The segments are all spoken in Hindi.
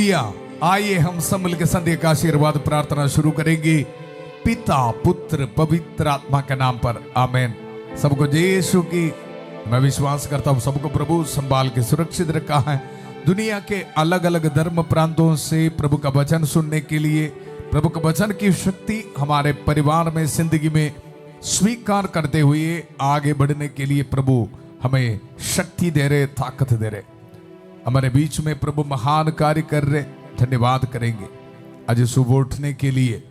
हालेलुया। आइए हम सब मिलकर संध्या का आशीर्वाद प्रार्थना शुरू करेंगे पिता पुत्र पवित्र आत्मा के नाम पर, आमीन। सबको यीशु की मैं विश्वास करता हूँ सबको प्रभु संभाल के सुरक्षित रखा है। दुनिया के अलग अलग धर्म प्रांतों से प्रभु का वचन सुनने के लिए, प्रभु के वचन की शक्ति हमारे परिवार में जिंदगी में स्वीकार करते हुए आगे बढ़ने के लिए प्रभु हमें शक्ति दे रहे, ताकत दे रहे। हमारे बीच में प्रभु महान कार्य कर रहे, धन्यवाद करेंगे। आज सुबह उठने के लिए,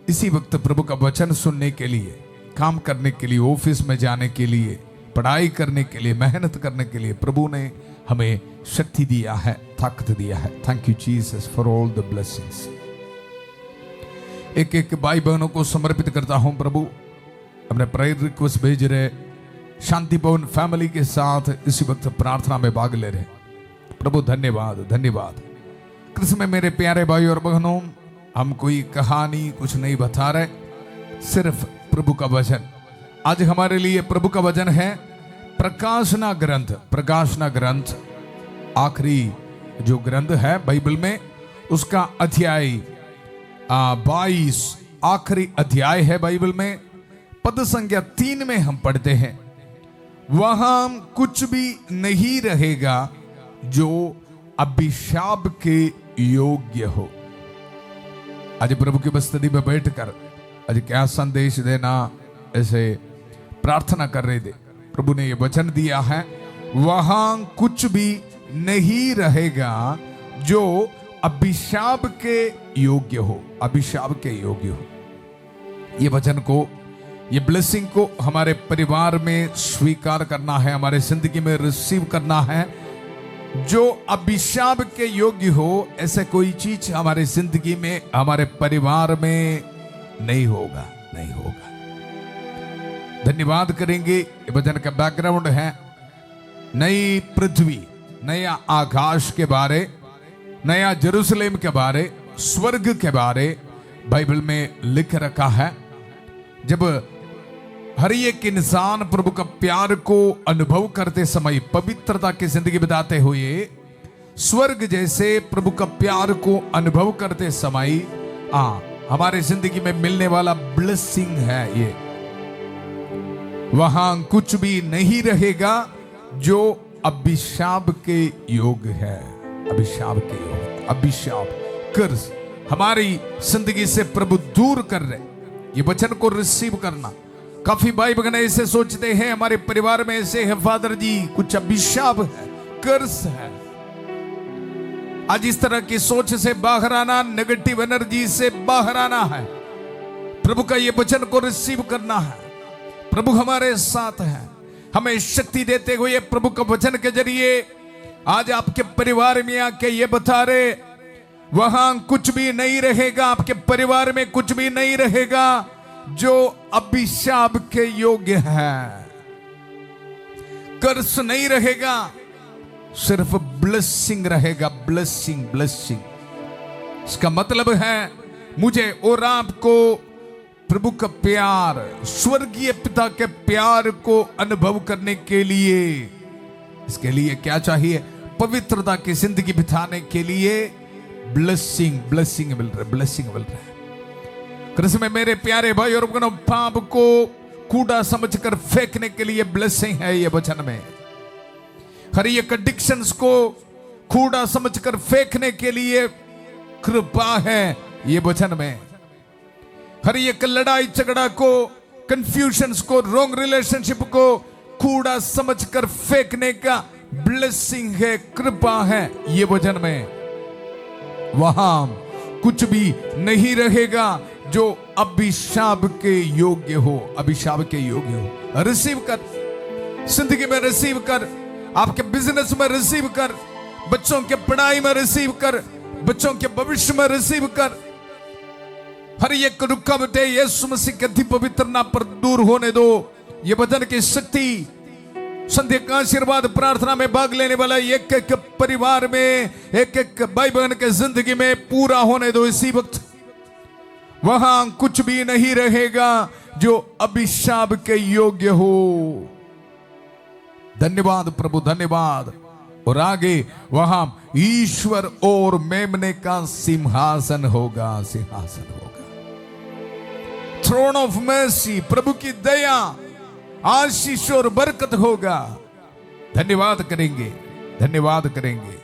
इसी वक्त प्रभु का वचन सुनने के लिए, काम करने के लिए, ऑफिस में जाने के लिए, पढ़ाई करने के लिए, मेहनत करने के लिए प्रभु ने हमें शक्ति दिया है, ताकत दिया है। Thank you Jesus for all the blessings. एक एक भाई बहनों को समर्पित करता हूं प्रभु। अपने प्रेयर रिक्वेस्ट भेज रहे, शांति भवन फैमिली के साथ इसी वक्त प्रार्थना में भाग ले रहे प्रभु, धन्यवाद धन्यवाद। कृष्ण में मेरे प्यारे भाई और बहनों, हम कोई कहानी कुछ नहीं बता रहे, सिर्फ प्रभु का वचन। आज हमारे लिए प्रभु का वचन है प्रकाशना ग्रंथ। प्रकाशना ग्रंथ आखिरी जो ग्रंथ है बाइबल में, उसका अध्याय 22 आखिरी अध्याय है बाइबल में। पद संख्या 3 में हम पढ़ते हैं, वहां कुछ भी नहीं रहेगा जो अभिशाप के योग्य हो। आज प्रभु की बस्तदी में बैठकर आज क्या संदेश देना, ऐसे प्रार्थना कर रहे थे। प्रभु ने ये वचन दिया है, वहां कुछ भी नहीं रहेगा जो अभिशाप के योग्य हो। अभिशाप के योग्य हो। ये वचन को, ये ब्लेसिंग को हमारे परिवार में स्वीकार करना है, हमारे जिंदगी में रिसीव करना है। जो अभिशाप के योग्य हो, ऐसे कोई चीज हमारे जिंदगी में, हमारे परिवार में नहीं होगा, नहीं होगा। धन्यवाद करेंगे। ये वचन का बैकग्राउंड है नई पृथ्वी, नया आकाश के बारे, नया जेरूसलेम के बारे, स्वर्ग के बारे बाइबल में लिख रखा है। जब हर एक इंसान प्रभु का प्यार को अनुभव करते समय, पवित्रता की जिंदगी बिताते हुए, स्वर्ग जैसे प्रभु का प्यार को अनुभव करते समय हमारे जिंदगी में मिलने वाला ब्लेसिंग है ये। वहां कुछ भी नहीं रहेगा जो अभिशाप के योग्य है। अभिशाप के योग्य, अभिशाप, कर्ज हमारी जिंदगी से प्रभु दूर कर रहे। ये वचन को रिसीव करना। काफी भाई बहन ऐसे सोचते हैं, हमारे परिवार में ऐसे है फादर जी, कुछ अभिशाप है, कर्ज है। आज इस तरह की सोच से बाहर आना, नेगेटिव एनर्जी से बाहर आना है। प्रभु का ये वचन को रिसीव करना है। प्रभु हमारे साथ है, हमें शक्ति देते हुए प्रभु का वचन के जरिए आज आपके परिवार में आके ये बता रहे, वहां कुछ भी नहीं रहेगा, आपके परिवार में कुछ भी नहीं रहेगा जो अभिशाप के योग्य है। कर्ज नहीं रहेगा, सिर्फ ब्लेसिंग रहेगा। Blessing, blessing. इसका मतलब है मुझे और आपको प्रभु का प्यार, स्वर्गीय पिता के प्यार को अनुभव करने के लिए, इसके लिए क्या चाहिए? पवित्रता की जिंदगी बिताने के लिए ब्लेसिंग, ब्लेसिंग मिल रहा है, ब्लेसिंग मिल रहा है। कृष्ण में मेरे प्यारे भाई और बहनों, पाप को कूड़ा समझकर फेंकने के लिए ब्लेसिंग है ये वचन में। हर एक एडिक्शंस को कूड़ा समझकर फेंकने के लिए कृपा है ये वचन में। हर एक लड़ाई झगड़ा को, कंफ्यूजन्स को, रॉन्ग रिलेशनशिप को कूड़ा समझकर फेंकने का ब्लेसिंग है, कृपा है ये वचन में। वहां कुछ भी नहीं रहेगा जो अभिशाप के योग्य हो। अभिशाप के योग्य हो। रिसीव कर, जिंदगी में रिसीव कर, आपके बिजनेस में रिसीव कर, बच्चों के पढ़ाई में रिसीव कर, बच्चों के भविष्य में रिसीव कर। हर एक रुकावटें यीशु मसीह के अति पवित्र नाम पर दूर होने दो। ये वचन की शक्ति, संध्या का आशीर्वाद प्रार्थना में भाग लेने वाला एक एक परिवार में, एक एक भाई बहन के जिंदगी में पूरा होने दो इसी वक्त। वहां कुछ भी नहीं रहेगा जो अभिशाप के योग्य हो। धन्यवाद प्रभु, धन्यवाद। और आगे वहां ईश्वर और मेमने का सिंहासन होगा, सिंहासन होगा। थ्रोन ऑफ मर्सी, प्रभु की दया, आशीष और बरकत होगा। धन्यवाद करेंगे, धन्यवाद करेंगे।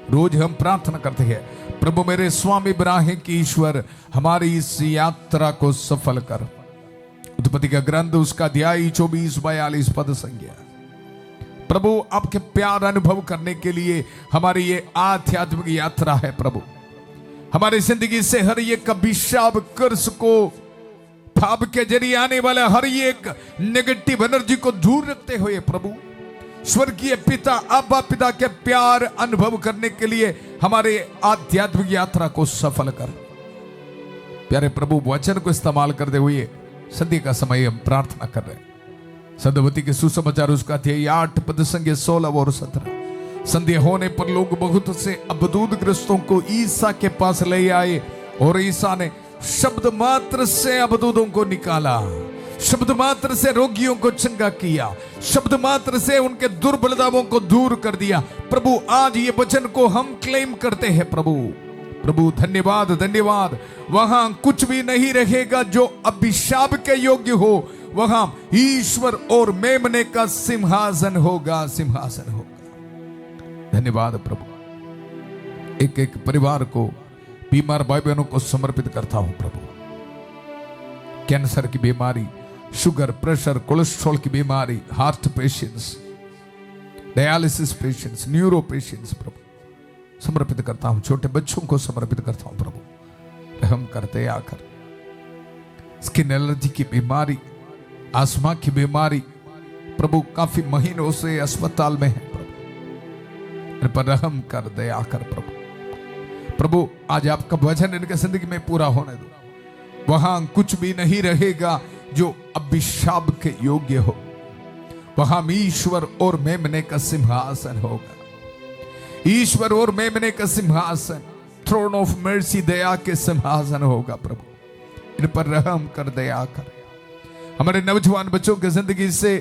रोज हम प्रार्थना करते हैं, प्रभु मेरे स्वामी इब्राहिम की ईश्वर हमारी इस यात्रा को सफल कर। उत्पत्ति का ग्रंथ उसका अध्याय 24-42 पद संज्ञा। प्रभु आपके प्यार अनुभव करने के लिए हमारी ये आध्यात्मिक यात्रा है। प्रभु हमारी जिंदगी से हर एक अभिशाप, कर्ज को, पाप के जरिए आने वाला हर एक नेगेटिव एनर्जी को दूर रखते हुए प्रभु स्वर्गीय पिता, अब्बा पिता के प्यार अनुभव करने के लिए हमारे आध्यात्मिक यात्रा को सफल कर। प्यारे प्रभु वचन को इस्तेमाल करते हुए संध्या का समय हम प्रार्थना कर रहे हैं। सदवती के सुसमाचार उसका अध्याय 8 पद संख्या 16 और 17। संध्या होने पर लोग बहुत से अबदूद ग्रस्तों को ईसा के पास ले आए और ईसा ने शब्द मात्र से अबदूदों को निकाला, शब्द मात्र से रोगियों को चंगा किया, शब्द मात्र से उनके दुर्बलताओं को दूर कर दिया। प्रभु आज ये वचन को हम क्लेम करते हैं। प्रभु प्रभु धन्यवाद, धन्यवाद। वहां कुछ भी नहीं रहेगा जो अभिशाप के योग्य हो, वहां ईश्वर और मेमने का सिंहासन होगा, सिंहासन होगा। धन्यवाद प्रभु। एक एक परिवार को, बीमार भाई बहनों को समर्पित करता हूं प्रभु। कैंसर की बीमारी, शुगर, प्रेशर, कोलेस्ट्रॉल की बीमारी, heart patients, dialysis patients, neuro patients प्रभु समर्पित करता हूं। छोटे बच्चों को समर्पित करता हूं प्रभु। रहम करते आकर। स्किन एलर्जी की बीमारी, आसमा की बीमारी प्रभु काफी महीनों से अस्पताल में है प्रभु, इन पर रहम कर दया कर प्रभु। प्रभु आज आपका वचन इनके जिंदगी में पूरा होने दो। वहां कुछ भी नहीं रहेगा जो अभिशाप के योग्य हो, वहां ईश्वर और मेमने का सिंहासन होगा। ईश्वर और मेमने का सिंहासन, थ्रोन ऑफ मर्सी, दया के सिंहासन होगा प्रभु। इन पर रहम कर दया कर। हमारे नौजवान बच्चों की जिंदगी से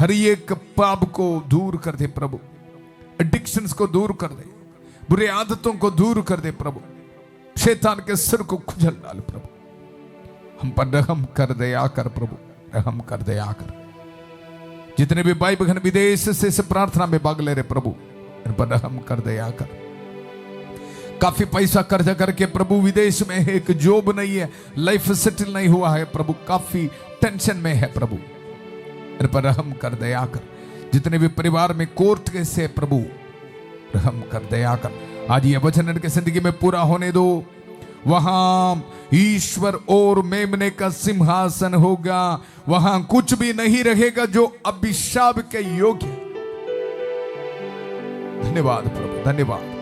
हर एक पाप को दूर कर दे प्रभु, एडिक्शंस को दूर कर दे, बुरे आदतों को दूर कर दे प्रभु। शैतान के सिर को खुजल डाल प्रभु। हम पर रहम कर दया कर प्रभु, रहम कर दया कर। जितने भी भाई बहन विदेश से इस प्रार्थना में भाग ले रहे प्रभु, इन पर रहम कर दया कर। काफी पैसा कर्जा करके प्रभु विदेश में है, एक जॉब नहीं है, लाइफ सेटल नहीं हुआ है प्रभु, काफी टेंशन में है प्रभु, इन पर रहम कर दया कर। जितने भी परिवार में कोर्ट केस है प्रभु, रहम कर दया कर। आज ये वचन इनके जिंदगी में पूरा होने दो। वहां ईश्वर और मेमने का सिंहासन होगा, वहां कुछ भी नहीं रहेगा जो अभिशाप के योग्य। धन्यवाद प्रभु, धन्यवाद।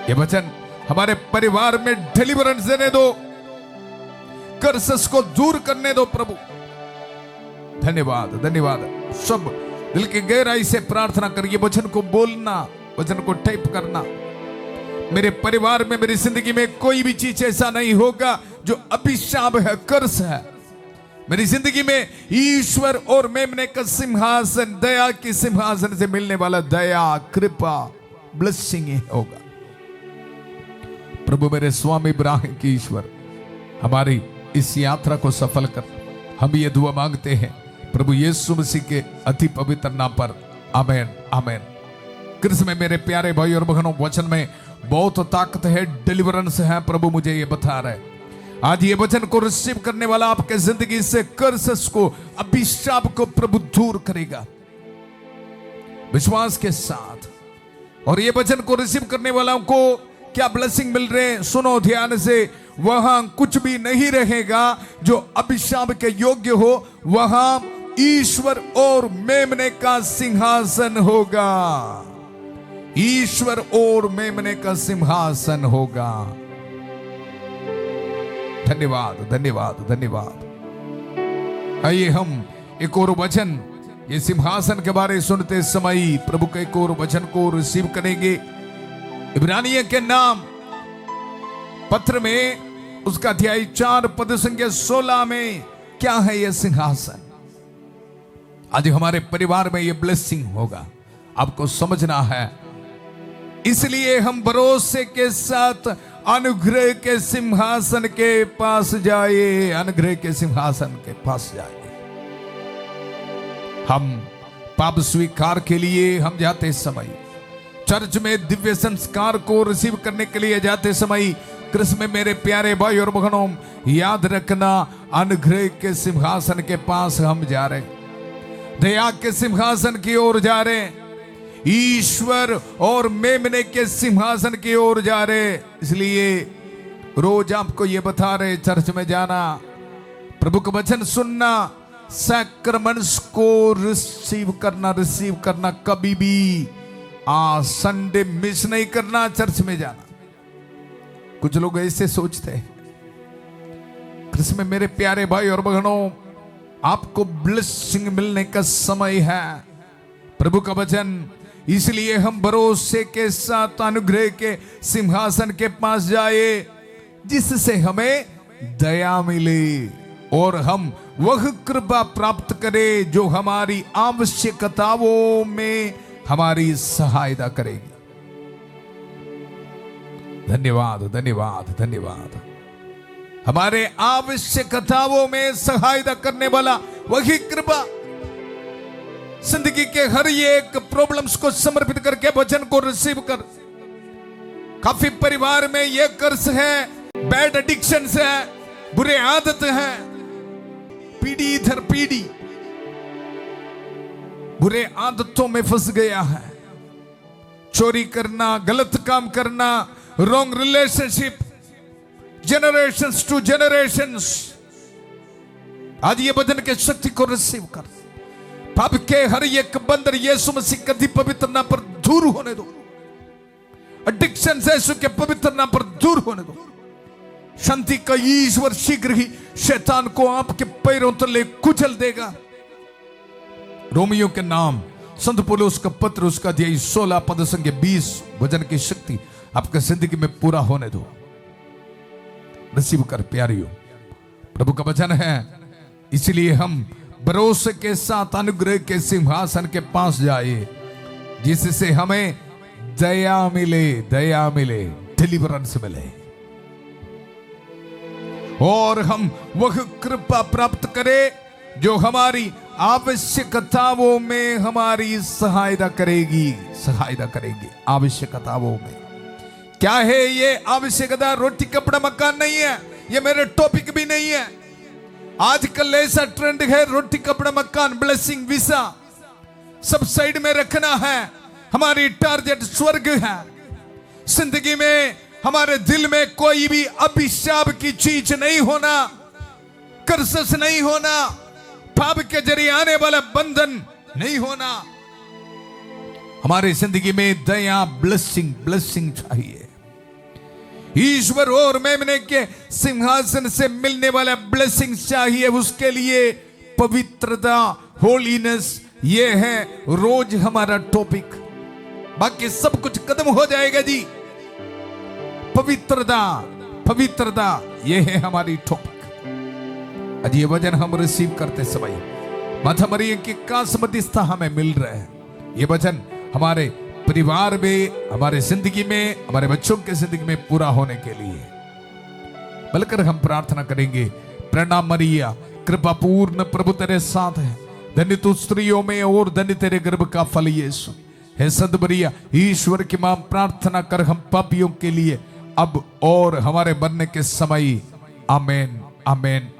ये वचन हमारे परिवार में डिलीवरेंस देने दो, कर्सेस को दूर करने दो प्रभु। धन्यवाद, धन्यवाद। सब दिल की गहराई से प्रार्थना करिए, वचन को बोलना, वचन को टाइप करना। मेरे परिवार में, मेरी जिंदगी में कोई भी चीज ऐसा नहीं होगा जो अभिशाप है, कर्स है। मेरी जिंदगी में ईश्वर और मेमने का सिंहासन, दया के सिंहासन से मिलने वाला दया, कृपा, ब्लेसिंग होगा। प्रभु मेरे स्वामी इब्राहिम की ईश्वर हमारी इस यात्रा को सफल कर। हम ये दुआ मांगते हैं प्रभु यीशु मसीह के अति पवित्र नाम पर, आमीन, आमीन। कृष्ण में मेरे प्यारे भाई और बहनों, वचन में बहुत ताकत है, डिलीवरेंस है। प्रभु मुझे ये बता रहे, आज ये वचन को रिसीव करने वाला आपके जिंदगी से कर्सेस को, अभिशाप को प्रभु दूर करेगा विश्वास के साथ। और ये वचन को रिसीव करने वालों को क्या ब्लेसिंग मिल रहे हैं, सुनो ध्यान से। वहां कुछ भी नहीं रहेगा जो अभिशाप के योग्य हो, वहां ईश्वर और मेमने का सिंहासन होगा। ईश्वर और मेमने का सिंहासन होगा। धन्यवाद, धन्यवाद, धन्यवाद। आइए हम एक और वचन, ये सिंहासन के बारे सुनते समय प्रभु के एक और वचन को रिसीव करेंगे। इब्रानियों के नाम पत्र में उसका अध्याय 4 पद संख्या 16 में क्या है यह सिंहासन। आज हमारे परिवार में यह ब्लेसिंग होगा। आपको समझना है, इसलिए हम भरोसे के साथ अनुग्रह के सिंहासन के पास जाए, अनुग्रह के सिंहासन के पास जाए। हम पाप स्वीकार के लिए हम जाते समय, चर्च में दिव्य संस्कार को रिसीव करने के लिए जाते समय, कृष्ण में मेरे प्यारे भाई और बहनों, याद रखना अनुग्रह के सिंहासन के पास हम जा रहे, दया के सिंहासन की ओर जा रहे, ईश्वर और मेमने के सिंहासन की ओर जा रहे। इसलिए रोज आपको ये बता रहे, चर्च में जाना, प्रभु का वचन सुनना, सैक्रमेंट्स को रिसीव करना, कभी भी संडे मिस नहीं करना, चर्च में जाना। कुछ लोग ऐसे सोचते हैं, कृष्ण में मेरे प्यारे भाई और बहनों, आपको ब्लेसिंग मिलने का समय है, प्रभु का वचन। इसलिए हम भरोसे के साथ अनुग्रह के सिंहासन के पास जाए, जिससे हमें दया मिले और हम वह कृपा प्राप्त करें जो हमारी आवश्यकताओं में हमारी सहायता करेगी। धन्यवाद, धन्यवाद, धन्यवाद। हमारे आवश्यकताओं में सहायता करने वाला वही कृपा, जिंदगी के हर एक प्रॉब्लम्स को समर्पित करके वचन को रिसीव कर। काफी परिवार में ये कर्ज है, बैड एडिक्शंस है, बुरे आदत है, पीढ़ी इधर पीढ़ी बुरे आदतों में फंस गया है। चोरी करना, गलत काम करना, wrong relationship, generations to generations. आज ये वचन के शक्ति को रिसीव कर, पाप के हर एक बंधन यीशु मसीह कभी पवित्र नाम पर दूर होने दो। एडिक्शन से यीशु के पवित्र नाम पर दूर होने दो। शांति का ईश्वर शीघ्र ही शैतान को आपके पैरों तले कुचल देगा। रोमियो के नाम संत पौलुस का पत्र, उसका अध्याय 16 पद संख्या 20, वचन की शक्ति आपके जिंदगी में पूरा होने दो। रिसीव कर प्यारियों, प्रभु का वचन है। इसलिए हम भरोसे के साथ अनुग्रह के सिंहासन के पास जाए, जिससे हमें दया मिले, दया मिले, डिलीवरेंस मिले, और हम वह कृपा प्राप्त करें जो हमारी आवश्यकताओं में हमारी सहायता करेगी, सहायता करेगी। आवश्यकताओं में क्या है ये आवश्यकता? रोटी कपड़ा मकान नहीं है, ये मेरे टॉपिक भी नहीं है। आजकल ऐसा ट्रेंड है, रोटी कपड़ा मकान, ब्लेसिंग, वीसा सब साइड में रखना है। हमारी टारगेट स्वर्ग है। जिंदगी में हमारे दिल में कोई भी अभिशाप की चीज नहीं होना, कर्जस नहीं होना, पाप के जरिए आने वाला बंधन नहीं होना। हमारी जिंदगी में दया, ब्लेसिंग, ब्लेसिंग चाहिए। ईश्वर और मेमने के सिंहासन से मिलने वाला ब्लेसिंग चाहिए। उसके लिए पवित्रता, होलीनेस, ये है रोज हमारा टॉपिक। बाकी सब कुछ खत्म हो जाएगा जी। पवित्रता, पवित्रता, ये है हमारी टॉपिक। आज ये वचन हम रिसीव करते समय माता मरियम की कास मध्यस्थता हमें मिल रहा है। ये वचन हमारे परिवार में, हमारे जिंदगी में, हमारे बच्चों के जिंदगी में पूरा होने के लिए मिलकर हम प्रार्थना करेंगे। प्रणाम मरिया, कृपा पूर्ण प्रभु तेरे साथ है, धन्य तू स्त्रियों में और धन्य तेरे गर्भ का फल यीशु। हे संत मरिया, ईश्वर की मां, प्रार्थना कर हम पापियों के लिए अब और हमारे मरने के समय। आमेन, आमेन।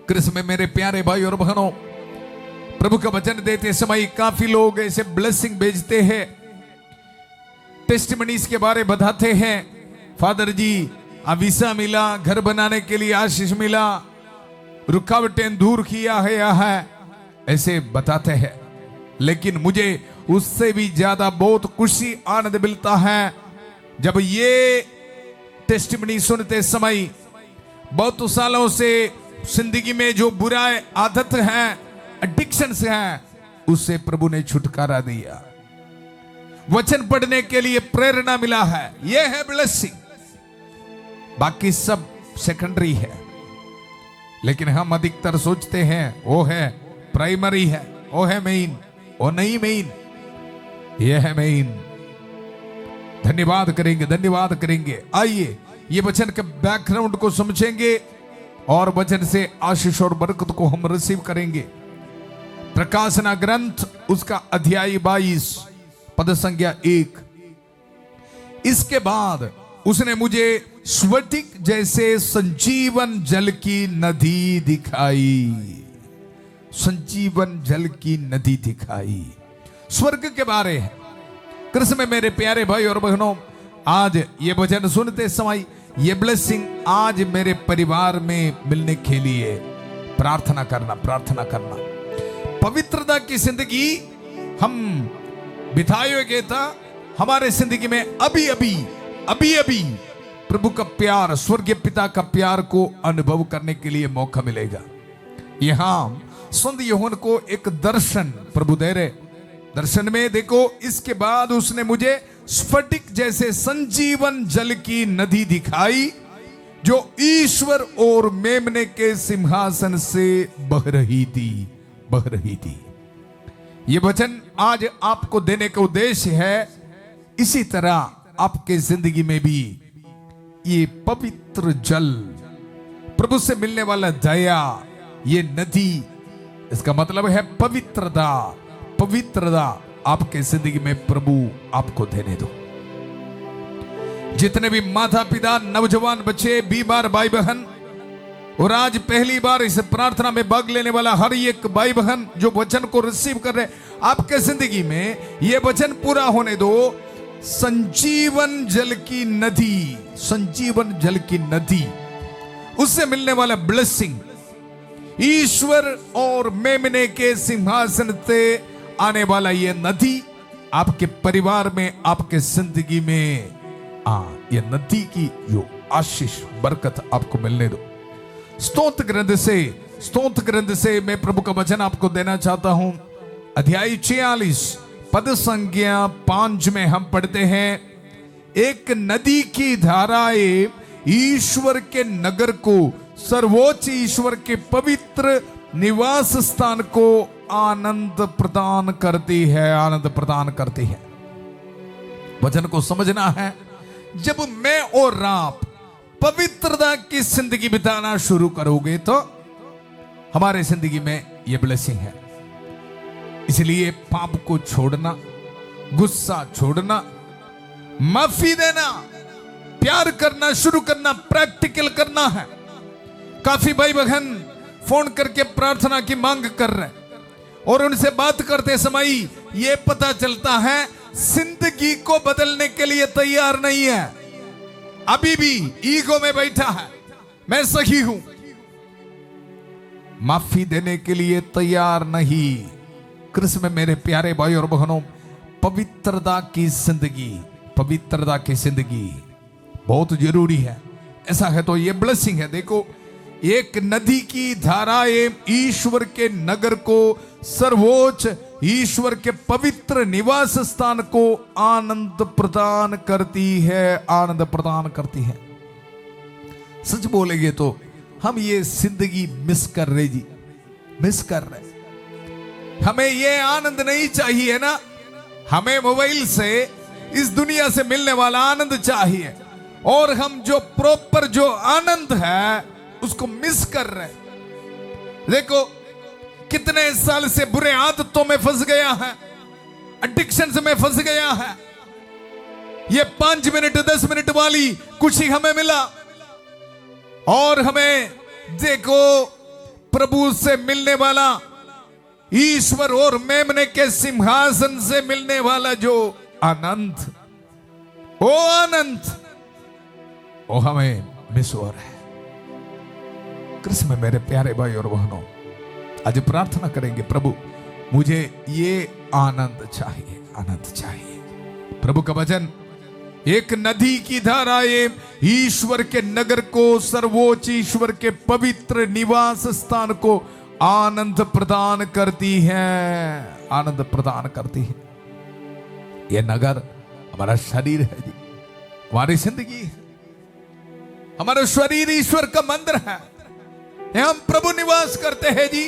कृष्ण में मेरे प्यारे भाई और बहनों, प्रभु का वचन देते समय काफी लोग ऐसे ब्लेसिंग भेजते हैं, टेस्टिमनीज के बारे बताते हैं। फादर जी, वीसा मिला, घर बनाने के लिए आशीष मिला, रुकावटें दूर किया है, ऐसे बताते हैं। लेकिन मुझे उससे भी ज्यादा बहुत खुशी, आनंद मिलता है जब ये टेस्टिमनी सुनते समय बहुत सालों से जिंदगी में जो बुरा आदत है, एडिक्शंस है, उससे प्रभु ने छुटकारा दिया। वचन पढ़ने के लिए प्रेरणा मिला है। यह है ब्लेसिंग। बाकी सब सेकेंडरी है, लेकिन हम अधिकतर सोचते हैं वो है प्राइमरी है, वो है मेन, वो नहीं मेन, यह है मेन। धन्यवाद करेंगे, धन्यवाद करेंगे। आइए ये वचन के बैकग्राउंड को समझेंगे और वचन से आशीष और बरकत को हम रिसीव करेंगे। प्रकाशना ग्रंथ उसका अध्याय 22 पद संख्या 1। इसके बाद उसने मुझे स्फटिक जैसे संजीवन जल की नदी दिखाई। संजीवन जल की नदी दिखाई, स्वर्ग के बारे है। कृष्ण में मेरे प्यारे भाई और बहनों, आज ये वचन सुनते समय ये ब्लेसिंग आज मेरे परिवार में मिलने के लिए प्रार्थना करना, प्रार्थना करना। पवित्रता की जिंदगी हम बिताएंगे था, हमारे जिंदगी में अभी अभी प्रभु का प्यार, स्वर्गीय पिता का प्यार को अनुभव करने के लिए मौका मिलेगा। यहां संत यूहन्ना को एक दर्शन प्रभु दे रहे। दर्शन में देखो, इसके बाद उसने मुझे स्फटिक जैसे संजीवन जल की नदी दिखाई, जो ईश्वर और मेमने के सिंहासन से बह रही थी, बह रही थी। यह वचन आज आपको देने का उद्देश्य है, इसी तरह आपके जिंदगी में भी ये पवित्र जल, प्रभु से मिलने वाला दया, ये नदी, इसका मतलब है पवित्रता। पवित्रता आपके जिंदगी में प्रभु आपको देने दो। जितने भी माता पिता, नौजवान बच्चे, बीमार भाई बहन और आज पहली बार इस प्रार्थना में भाग लेने वाला हर एक भाई बहन जो वचन को रिसीव कर रहे, आपके जिंदगी में यह वचन पूरा होने दो। संजीवन जल की नदी, संजीवन जल की नदी, उससे मिलने वाला ब्लेसिंग, ईश्वर और मेमने के सिंहासन से आने वाला ये नदी आपके परिवार में, आपके जिंदगी में ये नदी की जो आशीष बरकत आपको मिलने दो। स्तोत्र ग्रंथ से मैं प्रभु का वचन आपको देना चाहता हूं। अध्याय 46 पद संख्या 5 में हम पढ़ते हैं, एक नदी की धाराएं ईश्वर के नगर को, सर्वोच्च ईश्वर के पवित्र निवास स्थान को आनंद प्रदान करती है, आनंद प्रदान करती है। वचन को समझना है। जब मैं और आप पवित्रता की जिंदगी बिताना शुरू करोगे तो हमारे जिंदगी में यह ब्लेसिंग है। इसलिए पाप को छोड़ना, गुस्सा छोड़ना, माफी देना, प्यार करना शुरू करना, प्रैक्टिकल करना है। काफी भाई बहन फोन करके प्रार्थना की मांग कर रहे हैं और उनसे बात करते समय यह पता चलता है जिंदगी को बदलने के लिए तैयार नहीं है, अभी भी ईगो में बैठा है, मैं सही हूं, माफी देने के लिए तैयार नहीं। कृष्ण में मेरे प्यारे भाई और बहनों, पवित्रता की जिंदगी, पवित्रता की जिंदगी बहुत जरूरी है। ऐसा है तो ये ब्लेसिंग है। देखो, एक नदी की धाराएं ईश्वर के नगर को, सर्वोच्च ईश्वर के पवित्र निवास स्थान को आनंद प्रदान करती है, आनंद प्रदान करती है। सच बोलेंगे तो हम ये जिंदगी मिस कर रहे जी, मिस कर रहे। हमें ये आनंद नहीं चाहिए ना, हमें मोबाइल से, इस दुनिया से मिलने वाला आनंद चाहिए, और हम जो प्रॉपर जो आनंद है उसको मिस कर रहे। देखो, कितने साल से बुरे आदतों में फंस गया है, एडिक्शन में फंस गया है। ये 5 मिनट 10 मिनट वाली खुशी हमें मिला, और हमें देखो प्रभु से मिलने वाला, ईश्वर और मेमने के सिंहासन से मिलने वाला जो आनंद, वो आनंद वो हमें मिस हो रहा है। कृष्ण में मेरे प्यारे भाई और बहनों, आज प्रार्थना करेंगे, प्रभु मुझे ये आनंद चाहिए, आनंद चाहिए। प्रभु का वचन, एक नदी की धाराएं ईश्वर के नगर को, सर्वोच्च ईश्वर के पवित्र निवास स्थान को आनंद प्रदान करती है, आनंद प्रदान करती है। यह नगर हमारा शरीर है जी, हमारी जिंदगी है। हमारा शरीर ईश्वर का मंदिर है, हम प्रभु निवास करते हैं जी,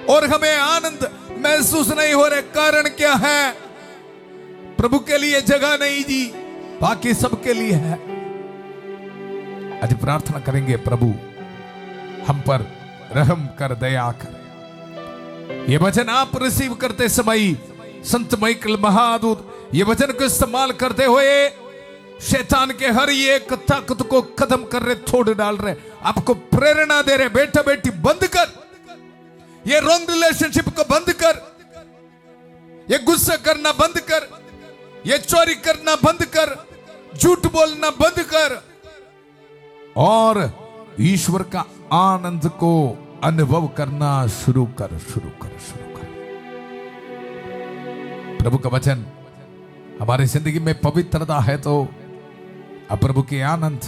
और हमें आनंद महसूस नहीं हो रहा। कारण क्या है? प्रभु के लिए जगह नहीं जी, बाकी सबके लिए है। आज प्रार्थना करेंगे, प्रभु हम पर रहम कर, दया कर। ये वचन आप रिसीव करते समय संत माइकल महादूत ये वचन को इस्तेमाल करते हुए शैतान के हर एक ताकत को खत्म कर रहे, तोड़ डाल रहे, आपको प्रेरणा दे रहे, बेटा बेटी बंद कर, ये रॉन्ग रिलेशनशिप को बंद कर, ये गुस्सा करना बंद कर, ये चोरी करना बंद कर, झूठ बोलना बंद कर और ईश्वर का आनंद को अनुभव करना शुरू कर, शुरू कर, शुरू कर। प्रभु का वचन हमारी जिंदगी में पवित्रता है तो अब प्रभु के आनंद।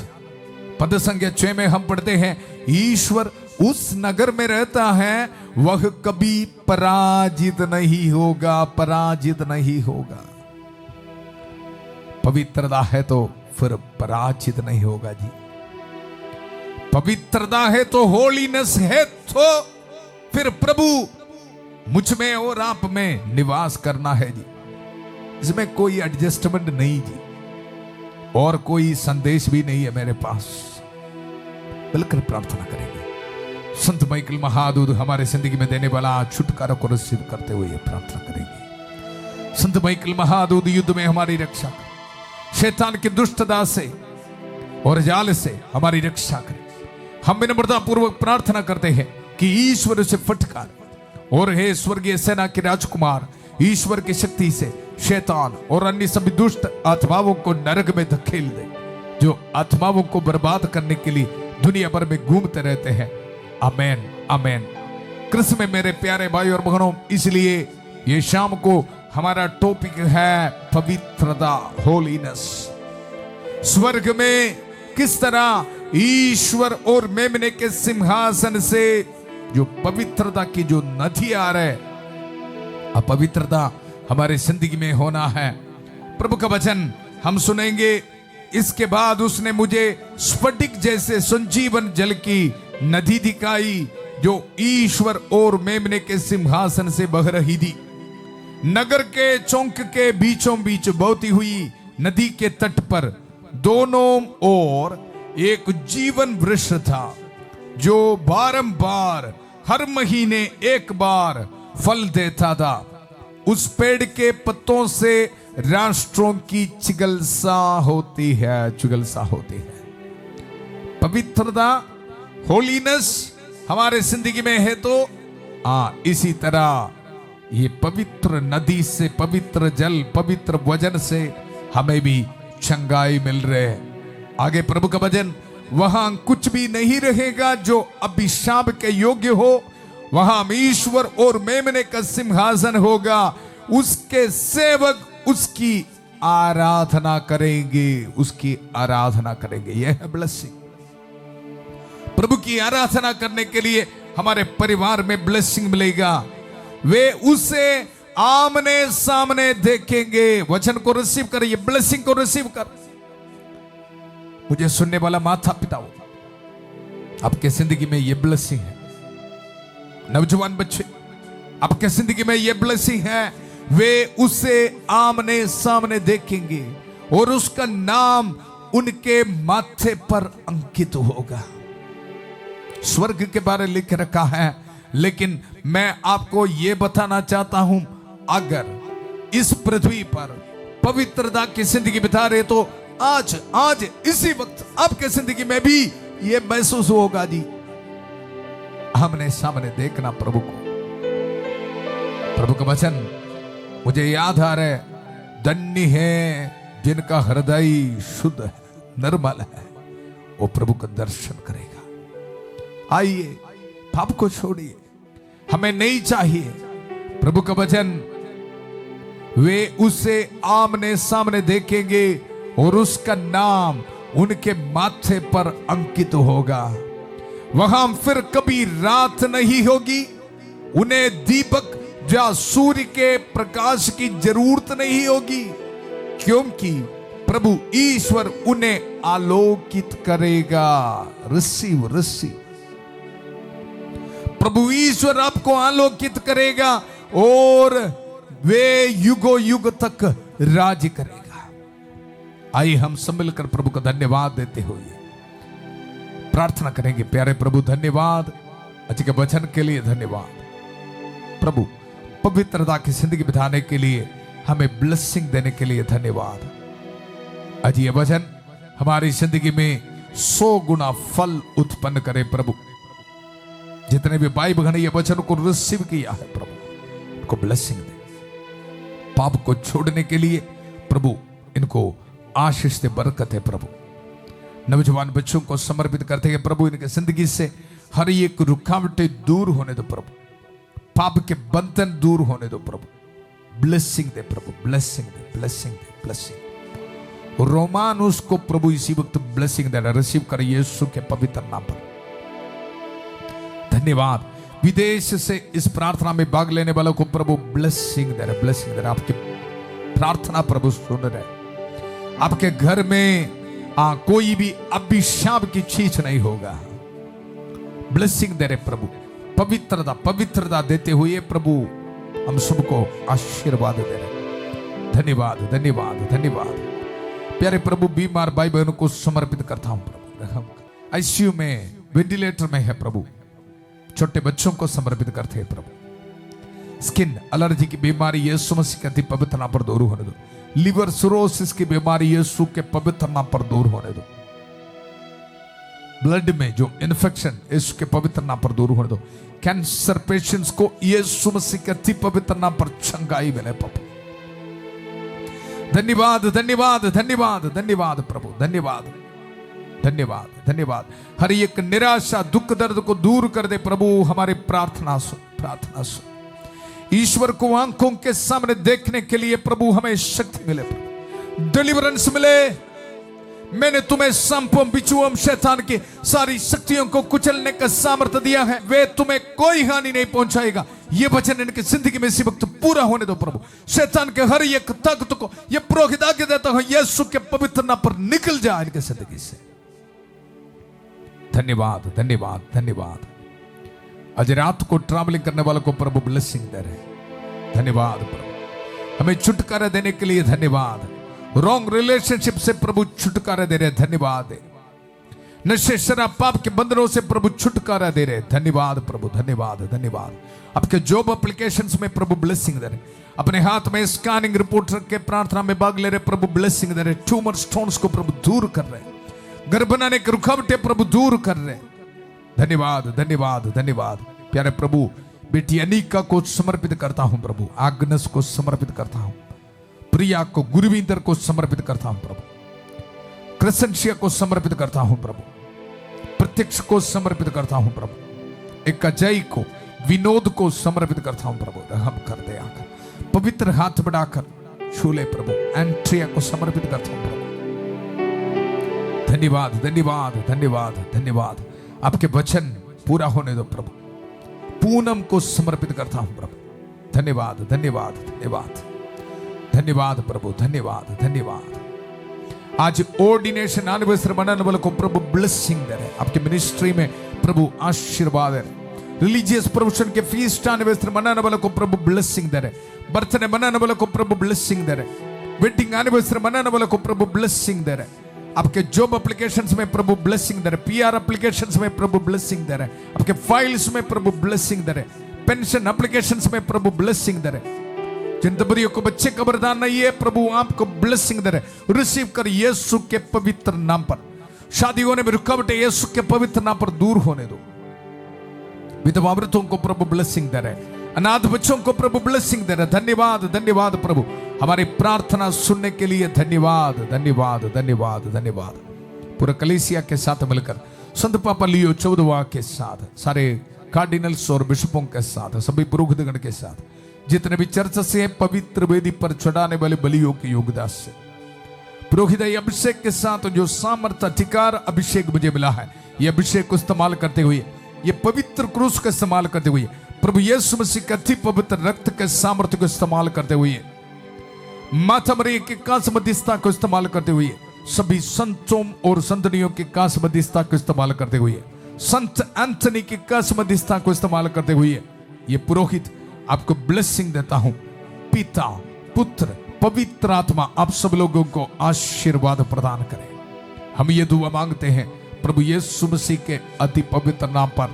पद संख्या 6 में हम पढ़ते हैं, ईश्वर उस नगर में रहता है, वह कभी पराजित नहीं होगा, पराजित नहीं होगा। पवित्रता है तो फिर पराजित नहीं होगा जी। पवित्रता है तो, होलीनेस है तो फिर प्रभु मुझ में और आप में निवास करना है जी। इसमें कोई एडजस्टमेंट नहीं जी, और कोई संदेश भी नहीं है मेरे पास। मिलकर प्रार्थना करेंगे। संत माइकल महादूत हमारे जिंदगी में देने वाला छुटकारा को रिसीव करते हुए प्रार्थना करेंगे। संत माइकल महादूत युद्ध में हमारी रक्षा करें, शैतान की दुष्टता से और जाल से हमारी रक्षा करें। हम विनम्रता पूर्वक प्रार्थना करते हैं कि ईश्वर से फटकार, और हे स्वर्गीय सेना के राजकुमार, ईश्वर की शक्ति से शैतान और अन्य सभी दुष्ट आत्माओं को नरक में धकेल दे, जो आत्माओं को बर्बाद करने के लिए दुनिया भर में घूमते रहते हैं। आमेन, आमेन। कृष्ण में मेरे प्यारे भाई और बहनों, इसलिए ये शाम को हमारा टॉपिक है पवित्रता, होलीनेस। स्वर्ग में किस तरह ईश्वर और मेमने के सिंहासन से जो पवित्रता की जो नदी आ रहे, अपवित्रता हमारे जिंदगी में होना है। प्रभु का वचन हम सुनेंगे। इसके बाद उसने मुझे स्फटिक जैसे संजीवन जल की नदी दिखाई, जो ईश्वर और मेमने के सिंहासन से बह रही थी। नगर के चौक के बीचों बीच बहती हुई नदी के तट पर दोनों ओर एक जीवन वृक्ष था, जो बारंबार हर महीने एक बार फल देता था। उस पेड़ के पत्तों से राष्ट्रों की चिकित्सा होती है, चिकित्सा होती है। पवित्रता, होलीनेस हमारे जिंदगी में है तो इसी तरह ये पवित्र नदी से, पवित्र जल, पवित्र वचन से हमें भी चंगाई मिल रहे हैं। आगे प्रभु का वचन, वहां कुछ भी नहीं रहेगा जो अभिशाप के योग्य हो, वहां ईश्वर और मेमने का सिंहासन होगा, उसके सेवक उसकी आराधना करेंगे, उसकी आराधना करेंगे। यह है ब्लेसिंग। प्रभु की आराधना करने के लिए हमारे परिवार में ब्लेसिंग मिलेगा। वे उसे आमने सामने देखेंगे। वचन को रिसीव कर, ये ब्लेसिंग को रिसीव कर। मुझे सुनने वाला माता पिता हो, आपके जिंदगी में ये ब्लेसिंग है। नौजवान बच्चे, आपके जिंदगी में ये ब्लेसिंग है। वे उसे आमने सामने देखेंगे और उसका नाम उनके माथे पर अंकित होगा। स्वर्ग के बारे में लिख रखा है, लेकिन मैं आपको यह बताना चाहता हूं, अगर इस पृथ्वी पर पवित्रता की जिंदगी बिता रहे तो आज इसी वक्त आपके जिंदगी में भी यह महसूस होगा जी। हमने सामने देखना प्रभु को। प्रभु का वचन मुझे याद आ रहा है, धन्य है जिनका हृदय शुद्ध है, निर्मल है, वो प्रभु का दर्शन करेगा। आइए, पाप को छोड़िए, हमें नहीं चाहिए। प्रभु का वचन, वे उसे आमने सामने देखेंगे और उसका नाम उनके माथे पर अंकित होगा। वहां फिर कभी रात नहीं होगी, उन्हें दीपक या सूर्य के प्रकाश की जरूरत नहीं होगी, क्योंकि प्रभु ईश्वर उन्हें आलोकित करेगा। Receive, receive. प्रभु ईश्वर आपको आलोकित करेगा और वे युगों युग तक राज करेगा। आइए हम सब मिलकर प्रभु का धन्यवाद देते हुए प्रार्थना करेंगे। प्यारे प्रभु धन्यवाद आज के वचन के लिए, धन्यवाद प्रभु पवित्रता की जिंदगी बिताने के लिए, हमें ब्लेसिंग देने के लिए धन्यवाद। आज ये वचन हमारी जिंदगी में 100 गुना फल उत्पन्न करे प्रभु। जितने भी भाई बहन ये वचन को रिसीव किया है प्रभु, इनको ब्लेसिंग दे। पाप को छोड़ने के लिए प्रभु इनको आशीष दे, बरकत है प्रभु। नौजवान बच्चों को समर्पित करते हैं प्रभु, इनके जिंदगी से हर एक रुकावटें दूर होने दो प्रभु, पाप के बंधन दूर होने दो प्रभु। ब्लेसिंग दे प्रभु, ब्लेसिंग दे, ब्लेसिंग दे, ब्लेसिंग। रोमानुस को प्रभु इसी वक्त ब्लेसिंग देना, रिसीव कर यीशु के पवित्र नाम पर। धन्यवाद। विदेश से इस प्रार्थना में भाग लेने वालों को प्रभु ब्लेसिंग दे रहे, ब्लेसिंग दे रहे। आपकी प्रार्थना प्रभु सुन रहे। आपके घर में कोई भी अभिशाप की चीज नहीं होगा। ब्लेसिंग दे रहे प्रभु, पवित्रता पवित्रता देते हुए प्रभु हम सबको आशीर्वाद दे रहे। धन्यवाद धन्यवाद धन्यवाद। प्यारे प्रभु बीमार भाई बहनों को समर्पित करता हूं प्रभु। आईसीयू में, वेंटिलेटर में है प्रभु, छोटे बच्चों को समर्पित करते हैं प्रभु। स्किन एलर्जी की बीमारी यीशु मसीह के अति पवित्र नाम पर दूर होने दो। लिवर सिरोसिस की बीमारी यीशु के पवित्र नाम पर दूर होने दो। ब्लड में जो इन्फेक्शन यीशु के पवित्र नाम पर दूर होने दो। कैंसर पेशेंट्स को यीशु मसीह के अति पवित्र नाम पर चंगाई मिले प्रभु। धन्यवाद धन्यवाद धन्यवाद धन्यवाद प्रभु, धन्यवाद धन्यवाद धन्यवाद। हर एक निराशा दुख दर्द को दूर कर दे प्रभु। हमारी प्रार्थना सुन, प्रार्थना सुन। ईश्वर को आंखों के सामने देखने के लिए प्रभु हमें शक्ति मिले, डिलीवरेंस मिले। मैंने तुम्हें सांपों बिच्छुओं शैतान की सारी शक्तियों को कुचलने का सामर्थ्य दिया है, वे तुम्हें कोई हानि नहीं पहुंचाएगा। ये वचन इनकी जिंदगी में इसी वक्त पूरा होने दो प्रभु। शैतान के हर एक ताकत को ये पुरोहित आज्ञा देता हूं, यीशु के पवित्र नाम पर निकल जाए इनकी जिंदगी से। धन्यवाद धन्यवाद धन्यवाद। आज रात को ट्रैवलिंग करने वालों को प्रभु ब्लेसिंग दे रहे। धन्यवाद प्रभु, हमें छुटकारा देने के लिए धन्यवाद। रॉन्ग रिलेशनशिप से प्रभु छुटकारा दे रहे, धन्यवाद। नशे शराब पाप के बंधनों से प्रभु छुटकारा दे रहे, धन्यवाद प्रभु, धन्यवाद धन्यवाद। आपके जॉब एप्लीकेशंस में प्रभु ब्लेसिंग दे रहे। अपने हाथ में स्कैनिंग रिपोर्ट रख के प्रार्थना में भाग ले रहे, प्रभु ब्लेसिंग दे रहे। ट्यूमर स्टोन्स को प्रभु दूर कर रहे, घर बनाने की रुकावटें प्रभु दूर कर रहे। धन्यवाद धन्यवाद धन्यवाद। प्यारे प्रभु बेटी अनिका को समर्पित करता हूं प्रभु, आग्नस को समर्पित करता हूं, प्रिया को, गुरविंदर को समर्पित करता हूं प्रभु, कृष्णशिया को समर्पित करता हूं प्रभु, प्रत्यक्ष को समर्पित करता हूं प्रभु, एक अजय को, विनोद को समर्पित करता हूं प्रभु। रहम कर दे आकर, पवित्र हाथ बढ़ाकर छूले प्रभु। एंट्रिया को समर्पित करता हूं प्रभु। धन्यवाद धन्यवाद धन्यवाद धन्यवाद। आपके वचन पूरा होने दो प्रभु। पूनम को समर्पित करता हूं प्रभु। धन्यवाद धन्यवाद धन्यवाद धन्यवाद प्रभु, धन्यवाद धन्यवाद। आज ऑर्डिनेशन एनिवर्सरी मनाने वालों को प्रभु ब्लेसिंग दे रहे। आपके मिनिस्ट्री में प्रभु आशीर्वाद है। रिलीजियस प्रोफेशन के फीस्ट एनिवर्सरी मनाने वालों को प्रभु ब्लेसिंग दे रहे। बर्थडे मनाने वालों को प्रभु ब्लेसिंग दे रहे। वेडिंग एनिवर्सरी मनाने वालों को प्रभु ब्लेसिंग दे रहे। आपके जॉब एप्लीकेशंस में प्रभु ब्लेसिंग दे रहे। पीआर एप्लीकेशंस में प्रभु ब्लेसिंग दे रहे। आपके फाइल्स में प्रभु ब्लेसिंग दे रहे। पेंशन एप्लीकेशंस में प्रभु ब्लेसिंग दे रहे। जिन दंपतियों को बच्चे का वरदान नहीं है प्रभु आपको ब्लेसिंग दे रहे। रिसीव कर यीशु के पवित्र नाम पर। शादी होने में रुकावटें यीशु के पवित्र नाम पर दूर होने दो। विधवा औरतों को प्रभु ब्लेसिंग दे रहे। अनाथ बच्चों को प्रभु ब्लेसिंग दे रहे। धन्यवाद धन्यवाद प्रभु, हमारी प्रार्थना सुनने के लिए धन्यवाद धन्यवाद धन्यवाद धन्यवाद। पूरा कलीसिया के साथ मिलकर संत पापा लियो 14वां के साथ, सारे कार्डिनल्स और बिशपों के साथ, सभी पुरोहितगण के साथ, जितने भी चर्च से पवित्र वेदी पर चढ़ाने वाले बलियों के योगदान से, पुरोहित अभिषेक के साथ जो सामर्थ अधिकार अभिषेक मुझे मिला है, ये अभिषेक को इस्तेमाल करते हुए, ये पवित्र क्रूस का इस्तेमाल करते हुए, प्रभु यीशु मसीह के अति पवित्र रक्त के सामर्थ्य को इस्तेमाल करते हुए, माता मरियम की कांस्य मध्यस्थता को इस्तेमाल करते हुए, सभी संतों और संतनियों की कांस्य मध्यस्थता को इस्तेमाल करते हुए, संत एंथनी की कांस्य मध्यस्थता को इस्तेमाल करते हुए, ये पुरोहित आपको ब्लेसिंग देता हूं। पिता, पुत्र, पवित्र आत्मा आप सब लोगों को आशीर्वाद प्रदान करे। हम ये दुआ मांगते हैं प्रभु यीशु मसीह के अति पवित्र नाम पर,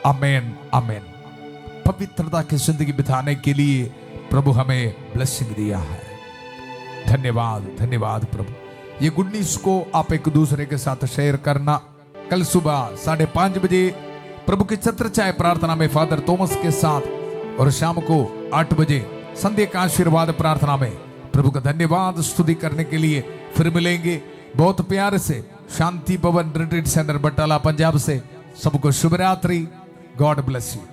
आमेन आमेन। पवित्रता की जिंदगी बिताने के लिए प्रभु हमें ब्लेसिंग दिया है। धन्यवाद धन्यवाद प्रभु। ये गुड न्यूज को आप एक दूसरे के साथ शेयर करना। कल सुबह 5:30 बजे प्रभु की छत्र छाया प्रार्थना में फादर थॉमस के साथ, और शाम को 8 बजे संध्या का आशीर्वाद प्रार्थना में प्रभु का धन्यवाद स्तुति करने के लिए फिर मिलेंगे। बहुत प्यार से शांति भवन रिट्रीट सेंटर बटाला पंजाब से सबको शुभ रात्रि। God bless you.